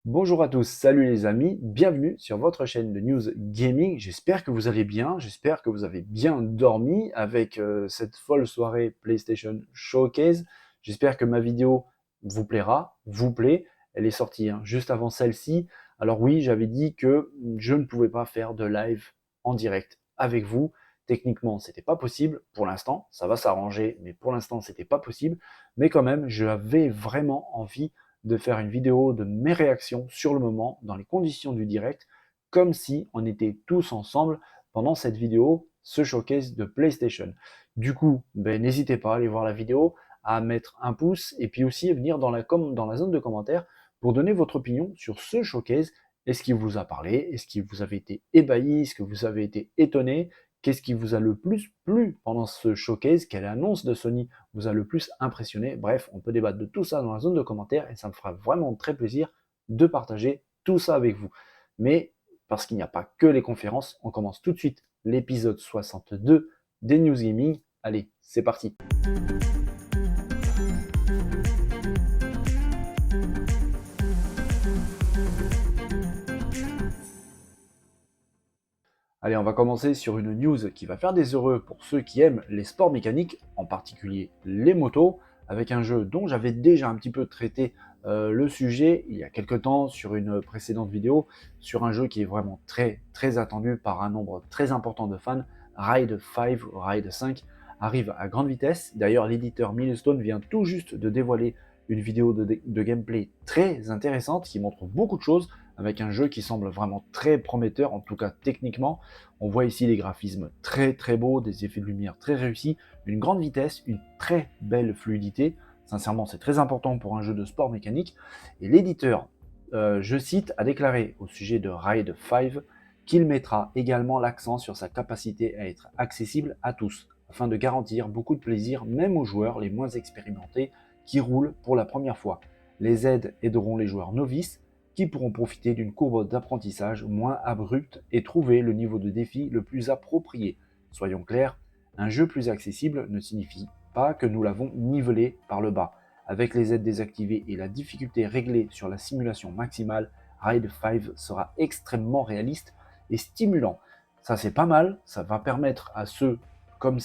Bonjour à tous, salut les amis, bienvenue sur votre chaîne de news gaming. J'espère que vous allez bien, j'espère que vous avez bien dormi avec cette folle soirée PlayStation Showcase. J'espère que ma vidéo vous plaira, vous plaît. Elle est sortie juste avant celle-ci. Alors oui, j'avais dit que je ne pouvais pas faire de live en direct avec vous. Techniquement, c'était pas possible pour l'instant. Ça va s'arranger, mais pour l'instant, c'était pas possible. Mais quand même, j'avais vraiment envie de faire une vidéo de mes réactions sur le moment, dans les conditions du direct, comme si on était tous ensemble pendant cette vidéo, ce showcase de PlayStation. Du coup, n'hésitez pas à aller voir la vidéo, à mettre un pouce, et puis aussi à venir dans la zone de commentaires pour donner votre opinion sur ce showcase. Est-ce qu'il vous a parlé? Est-ce que vous avez été ébahi? Est-ce que vous avez été étonné? Qu'est-ce qui vous a le plus plu pendant ce showcase? Quelle annonce de Sony vous a le plus impressionné? Bref, on peut débattre de tout ça dans la zone de commentaires et ça me fera vraiment très plaisir de partager tout ça avec vous. Mais parce qu'il n'y a pas que les conférences, on commence tout de suite l'épisode 62 des News Gaming. Allez, c'est parti. Allez, on va commencer sur une news qui va faire des heureux pour ceux qui aiment les sports mécaniques, en particulier les motos, avec un jeu dont j'avais déjà un petit peu traité le sujet il y a quelques temps sur une précédente vidéo, sur un jeu qui est vraiment très attendu par un nombre très important de fans. Ride 5, Ride 5 arrive à grande vitesse. D'ailleurs, l'éditeur Milestone vient tout juste de dévoiler une vidéo de gameplay très intéressante qui montre beaucoup de choses, avec un jeu qui semble vraiment très prometteur, en tout cas techniquement. On voit ici des graphismes très beaux, des effets de lumière très réussis, une grande vitesse, une très belle fluidité. Sincèrement, c'est très important pour un jeu de sport mécanique. Et l'éditeur, je cite, a déclaré au sujet de Ride 5 qu'il mettra également l'accent sur sa capacité à être accessible à tous, afin de garantir beaucoup de plaisir même aux joueurs les moins expérimentés qui roulent pour la première fois. Les aides aideront les joueurs novices qui pourront profiter d'une courbe d'apprentissage moins abrupte et trouver le niveau de défi le plus approprié. Soyons clairs, un jeu plus accessible ne signifie pas que nous l'avons nivelé par le bas. Avec les aides désactivées et la difficulté réglée sur la simulation maximale, Ride 5 sera extrêmement réaliste et stimulant. Ça c'est pas mal, ça va permettre à ceux, comme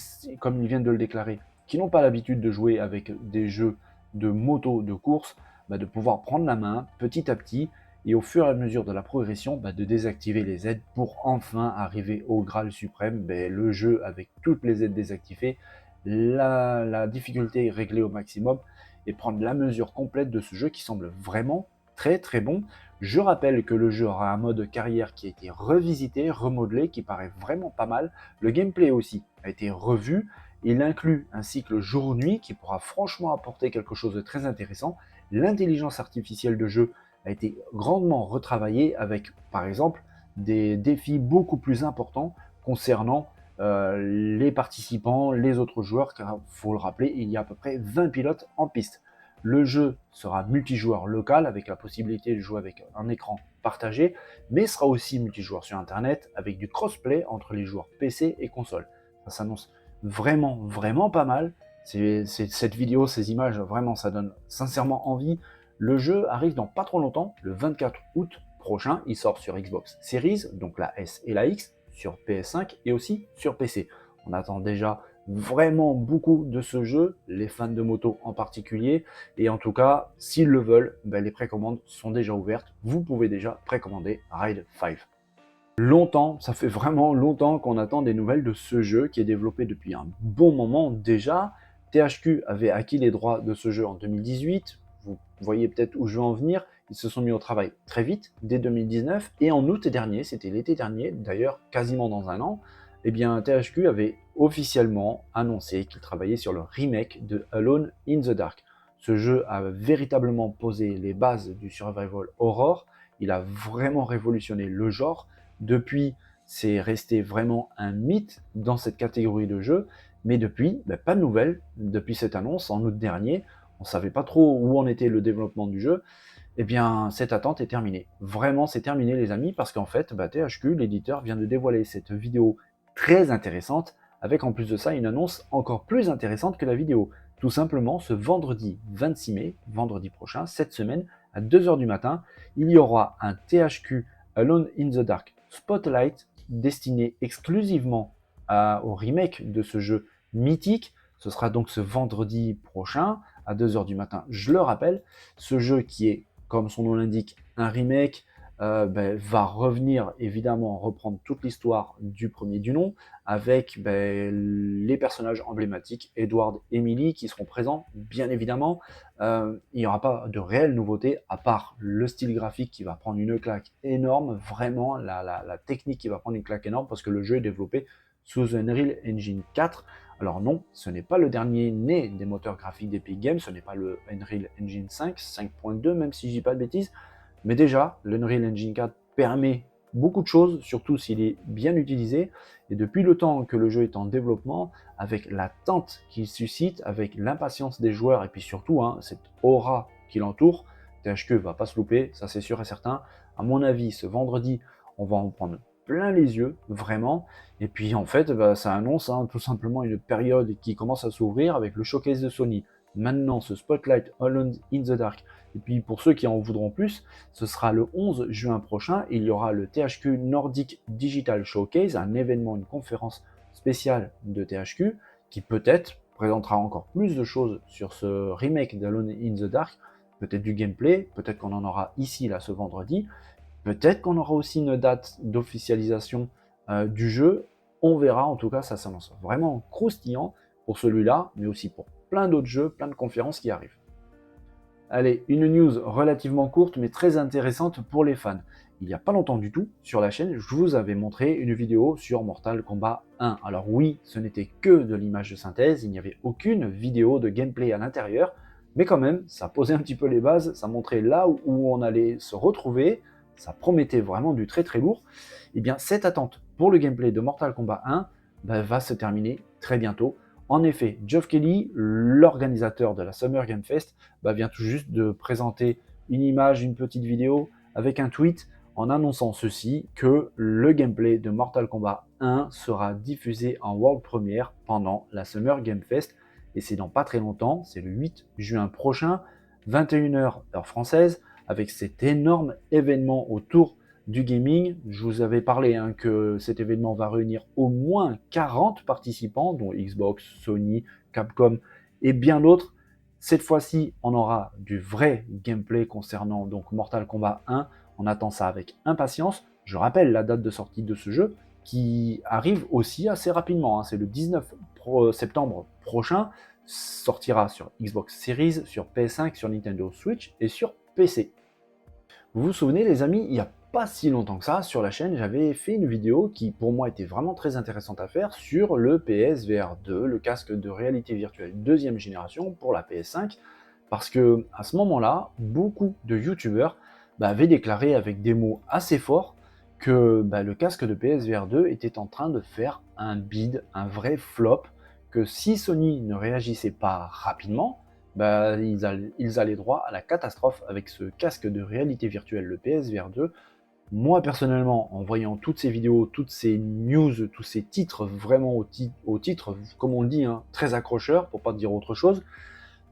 ils viennent de le déclarer, qui n'ont pas l'habitude de jouer avec des jeux de moto de course, de pouvoir prendre la main petit à petit et au fur et à mesure de la progression, de désactiver les aides pour enfin arriver au Graal suprême, le jeu avec toutes les aides désactivées, la difficulté réglée au maximum et prendre la mesure complète de ce jeu qui semble vraiment très bon. Je rappelle que le jeu aura un mode carrière qui a été revisité, remodelé, qui paraît vraiment pas mal. Le gameplay aussi a été revu. Il inclut un cycle jour-nuit qui pourra franchement apporter quelque chose de très intéressant. L'intelligence artificielle de jeu a été grandement retravaillée avec, par exemple, des défis beaucoup plus importants concernant les participants, les autres joueurs, car il faut le rappeler, il y a à peu près 20 pilotes en piste. Le jeu sera multijoueur local avec la possibilité de jouer avec un écran partagé, mais sera aussi multijoueur sur internet avec du crossplay entre les joueurs PC et console. Ça s'annonce vraiment pas mal. Cette vidéo, ces images, vraiment ça donne sincèrement envie. Le jeu arrive dans pas trop longtemps, le 24 août prochain. Il sort sur Xbox Series, donc la S et la X, sur PS5 et aussi sur PC. On attend déjà vraiment beaucoup de ce jeu, les fans de moto en particulier, et en tout cas, s'ils le veulent, les précommandes sont déjà ouvertes. Vous pouvez déjà précommander Ride 5. Longtemps, ça fait vraiment longtemps qu'on attend des nouvelles de ce jeu qui est développé depuis un bon moment déjà. THQ avait acquis les droits de ce jeu en 2018. Vous voyez peut-être où je veux en venir. Ils se sont mis au travail très vite, dès 2019. Et en août dernier, c'était l'été dernier, d'ailleurs quasiment dans un an, THQ avait officiellement annoncé qu'il travaillait sur le remake de Alone in the Dark. Ce jeu a véritablement posé les bases du survival horror. Il a vraiment révolutionné le genre. Depuis, c'est resté vraiment un mythe dans cette catégorie de jeu, mais depuis, pas de nouvelles. Depuis cette annonce, en août dernier, on ne savait pas trop où en était le développement du jeu. Cette attente est terminée. Vraiment, c'est terminé les amis, parce qu'en fait, THQ, l'éditeur, vient de dévoiler cette vidéo très intéressante, avec en plus de ça une annonce encore plus intéressante que la vidéo. Tout simplement, ce vendredi 26 mai, vendredi prochain, cette semaine, à 2 heures du matin, il y aura un THQ Alone in the Dark Spotlight destiné exclusivement au remake de ce jeu mythique. Ce sera donc ce vendredi prochain à 2 heures du matin, je le rappelle. Ce jeu qui est, comme son nom l'indique, un remake, va revenir évidemment reprendre toute l'histoire du premier du nom avec les personnages emblématiques, Edward et Emily, qui seront présents, bien évidemment. Il n'y aura pas de réelle nouveauté, à part le style graphique qui va prendre une claque énorme, vraiment la technique qui va prendre une claque énorme, parce que le jeu est développé sous Unreal Engine 4. Alors non, ce n'est pas le dernier né des moteurs graphiques d'Epic Games, ce n'est pas le Unreal Engine 5, 5.2, même si je dis pas de bêtises, mais déjà, l'Unreal Engine 4 permet beaucoup de choses, surtout s'il est bien utilisé. Et depuis le temps que le jeu est en développement, avec l'attente qu'il suscite, avec l'impatience des joueurs, et puis surtout cette aura qui l'entoure, THQ va pas se louper, ça c'est sûr et certain. À mon avis, ce vendredi, on va en prendre plein les yeux, vraiment. Et puis en fait, ça annonce tout simplement une période qui commence à s'ouvrir avec le showcase de Sony. Maintenant, ce Spotlight Alone in the Dark. Et puis pour ceux qui en voudront plus, ce sera le 11 juin prochain. Il y aura le THQ Nordic Digital Showcase, un événement, une conférence spéciale de THQ qui peut-être présentera encore plus de choses sur ce remake d'Alone in the Dark. Peut-être du gameplay, peut-être qu'on en aura ici là ce vendredi. Peut-être qu'on aura aussi une date d'officialisation du jeu. On verra, en tout cas, ça s'annonce vraiment croustillant pour celui-là, mais aussi pour plein d'autres jeux, plein de conférences qui arrivent. Allez, une news relativement courte, mais très intéressante pour les fans. Il n'y a pas longtemps du tout, sur la chaîne, je vous avais montré une vidéo sur Mortal Kombat 1. Alors oui, ce n'était que de l'image de synthèse, il n'y avait aucune vidéo de gameplay à l'intérieur, mais quand même, ça posait un petit peu les bases, ça montrait là où on allait se retrouver, ça promettait vraiment du très très lourd. Et bien cette attente pour le gameplay de Mortal Kombat 1 va se terminer très bientôt. En effet, Geoff Keighley, l'organisateur de la Summer Game Fest, vient tout juste de présenter une image, une petite vidéo avec un tweet en annonçant ceci, que le gameplay de Mortal Kombat 1 sera diffusé en world premiere pendant la Summer Game Fest. Et c'est dans pas très longtemps, c'est le 8 juin prochain, 21h heure française, avec cet énorme événement autour du gaming. Je vous avais parlé que cet événement va réunir au moins 40 participants, dont Xbox, Sony, Capcom et bien d'autres. Cette fois-ci, on aura du vrai gameplay concernant donc Mortal Kombat 1. On attend ça avec impatience. Je rappelle la date de sortie de ce jeu qui arrive aussi assez rapidement. C'est le 19 septembre prochain. Sortira sur Xbox Series, sur PS5, sur Nintendo Switch et sur PC. Vous vous souvenez les amis, il n'y a pas si longtemps que ça, sur la chaîne, j'avais fait une vidéo qui pour moi était vraiment très intéressante à faire sur le PSVR 2, le casque de réalité virtuelle deuxième génération pour la PS5, parce que à ce moment-là, beaucoup de youtubeurs avaient déclaré avec des mots assez forts que le casque de PSVR 2 était en train de faire un bid, un vrai flop, que si Sony ne réagissait pas rapidement, ils allaient droit à la catastrophe avec ce casque de réalité virtuelle, le PSVR 2. Moi, personnellement, en voyant toutes ces vidéos, toutes ces news, tous ces titres, vraiment au titre, comme on le dit, très accrocheur, pour pas dire autre chose,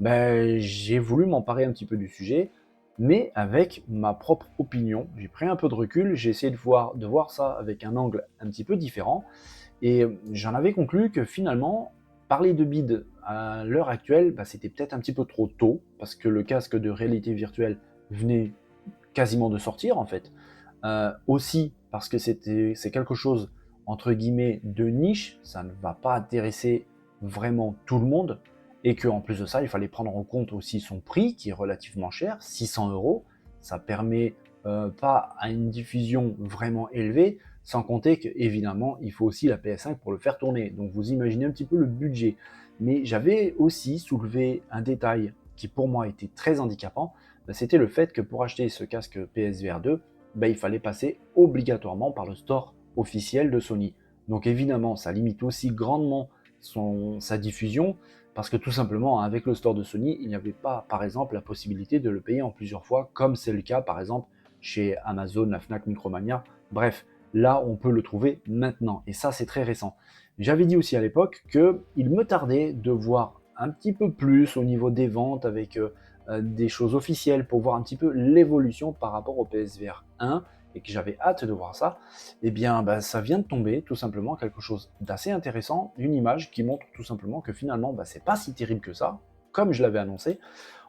j'ai voulu m'emparer un petit peu du sujet, mais avec ma propre opinion. J'ai pris un peu de recul, j'ai essayé de voir ça avec un angle un petit peu différent, et j'en avais conclu que finalement, parler de bid à l'heure actuelle, c'était peut-être un petit peu trop tôt, parce que le casque de réalité virtuelle venait quasiment de sortir en fait. Aussi parce que c'est quelque chose entre guillemets de niche, ça ne va pas intéresser vraiment tout le monde, et qu'en plus de ça, il fallait prendre en compte aussi son prix qui est relativement cher, 600 euros. Ça permet pas à une diffusion vraiment élevée, sans compter qu'évidemment, il faut aussi la PS5 pour le faire tourner. Donc vous imaginez un petit peu le budget. Mais j'avais aussi soulevé un détail qui pour moi était très handicapant, c'était le fait que pour acheter ce casque PSVR 2, il fallait passer obligatoirement par le store officiel de Sony. Donc évidemment, ça limite aussi grandement sa diffusion, parce que tout simplement, avec le store de Sony, il n'y avait pas, par exemple, la possibilité de le payer en plusieurs fois, comme c'est le cas, par exemple, chez Amazon, la Fnac, Micromania. Bref, là, on peut le trouver maintenant, et ça, c'est très récent. J'avais dit aussi à l'époque qu'il me tardait de voir un petit peu plus au niveau des ventes avec des choses officielles, pour voir un petit peu l'évolution par rapport au PSVR 1 et que j'avais hâte de voir ça, eh bien bah, ça vient de tomber tout simplement quelque chose d'assez intéressant, une image qui montre tout simplement que finalement bah, c'est pas si terrible que ça, comme je l'avais annoncé.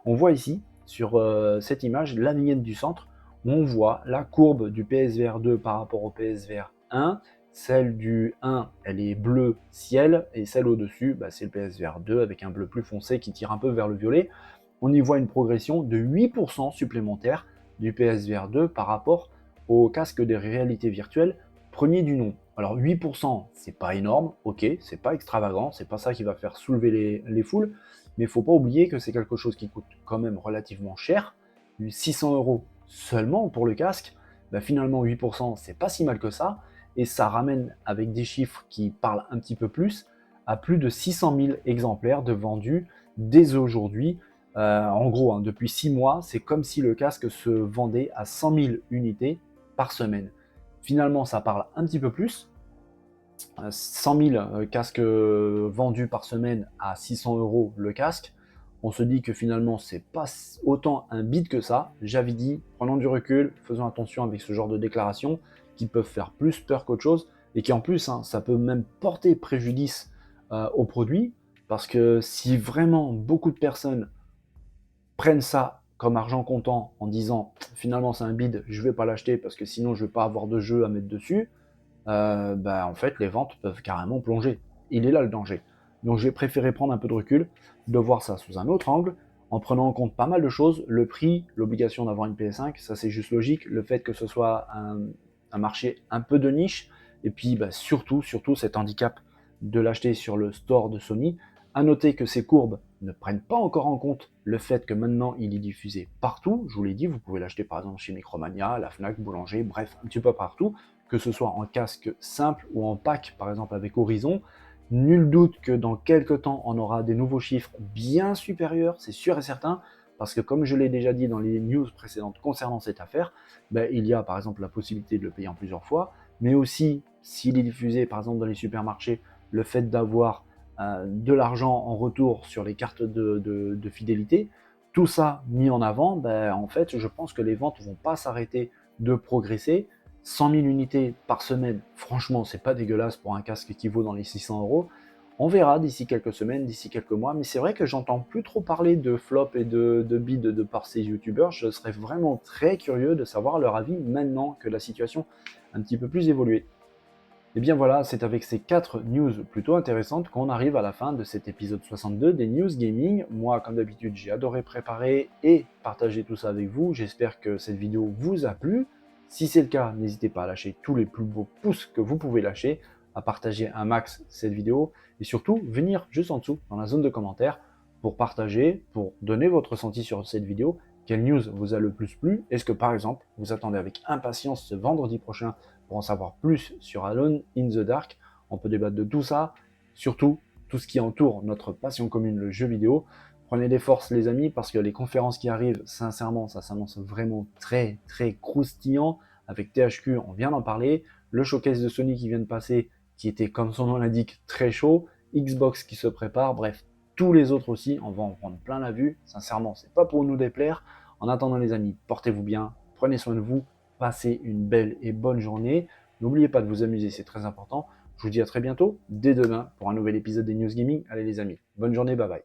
On voit ici sur cette image la vignette du centre où on voit la courbe du PSVR 2 par rapport au PSVR 1. Celle du 1, elle est bleu ciel, et celle au-dessus, bah, c'est le PSVR 2 avec un bleu plus foncé qui tire un peu vers le violet. On y voit une progression de 8% supplémentaire du PSVR 2 par rapport au casque de réalité virtuelle premier du nom. Alors 8%, c'est pas énorme, ok, c'est pas extravagant, c'est pas ça qui va faire soulever les foules, mais il faut pas oublier que c'est quelque chose qui coûte quand même relativement cher, 600 € seulement pour le casque. Bah finalement 8%, c'est pas si mal que ça, et ça ramène avec des chiffres qui parlent un petit peu plus à plus de 600 000 exemplaires de vendus dès aujourd'hui. En gros, hein, depuis 6 mois, c'est comme si le casque se vendait à 100 000 unités par semaine. Finalement, ça parle un petit peu plus. 100 000 casques vendus par semaine à 600 € le casque. On se dit que finalement, c'est pas autant un bid que ça. J'avais dit, prenons du recul, faisons attention avec ce genre de déclarations qui peuvent faire plus peur qu'autre chose et qui en plus, hein, ça peut même porter préjudice au produit, parce que si vraiment beaucoup de personnes prennent ça comme argent comptant en disant finalement c'est un bid, je vais pas l'acheter parce que sinon je vais pas avoir de jeu à mettre dessus, bah, en fait les ventes peuvent carrément plonger. Il est là le danger. Donc j'ai préféré prendre un peu de recul, de voir ça sous un autre angle, en prenant en compte pas mal de choses, le prix, l'obligation d'avoir une PS5, ça c'est juste logique, le fait que ce soit un marché un peu de niche, et puis bah, surtout cet handicap de l'acheter sur le store de Sony. À noter que ces courbes ne prennent pas encore en compte le fait que maintenant il est diffusé partout. Je vous l'ai dit, vous pouvez l'acheter par exemple chez Micromania, la Fnac, Boulanger, bref, un petit peu partout, que ce soit en casque simple ou en pack par exemple avec Horizon. Nul doute que dans quelques temps on aura des nouveaux chiffres bien supérieurs, c'est sûr et certain, parce que comme je l'ai déjà dit dans les news précédentes concernant cette affaire, ben, il y a par exemple la possibilité de le payer en plusieurs fois, mais aussi s'il est diffusé par exemple dans les supermarchés, le fait d'avoir de l'argent en retour sur les cartes de fidélité, tout ça mis en avant, ben, en fait, je pense que les ventes ne vont pas s'arrêter de progresser. 100 000 unités par semaine, franchement, c'est pas dégueulasse pour un casque qui vaut dans les 600 €. On verra d'ici quelques semaines, d'ici quelques mois, mais c'est vrai que j'entends plus trop parler de flop et de bid de par ces youtubeurs. Je serais vraiment très curieux de savoir leur avis maintenant que la situation a un petit peu plus évolué. Et bien voilà, c'est avec ces 4 news plutôt intéressantes qu'on arrive à la fin de cet épisode 62 des News Gaming. Moi, comme d'habitude, j'ai adoré préparer et partager tout ça avec vous. J'espère que cette vidéo vous a plu. Si c'est le cas, n'hésitez pas à lâcher tous les plus beaux pouces que vous pouvez lâcher, à partager un max cette vidéo et surtout venir juste en dessous dans la zone de commentaires pour partager, pour donner votre ressenti sur cette vidéo. Quelle news vous a le plus plu? Est-ce que par exemple, vous attendez avec impatience ce vendredi prochain pour en savoir plus sur Alone in the Dark? On peut débattre de tout ça, surtout tout ce qui entoure notre passion commune, le jeu vidéo. Prenez des forces les amis, parce que les conférences qui arrivent, sincèrement, ça s'annonce vraiment très très croustillant. Avec THQ, on vient d'en parler. Le showcase de Sony qui vient de passer, qui était, comme son nom l'indique, très chaud. Xbox qui se prépare, bref, tous les autres aussi, on va en prendre plein la vue. Sincèrement, c'est pas pour nous déplaire. En attendant les amis, portez-vous bien, prenez soin de vous, passez une belle et bonne journée. N'oubliez pas de vous amuser, c'est très important. Je vous dis à très bientôt, dès demain, pour un nouvel épisode des News Gaming. Allez les amis, bonne journée, bye bye.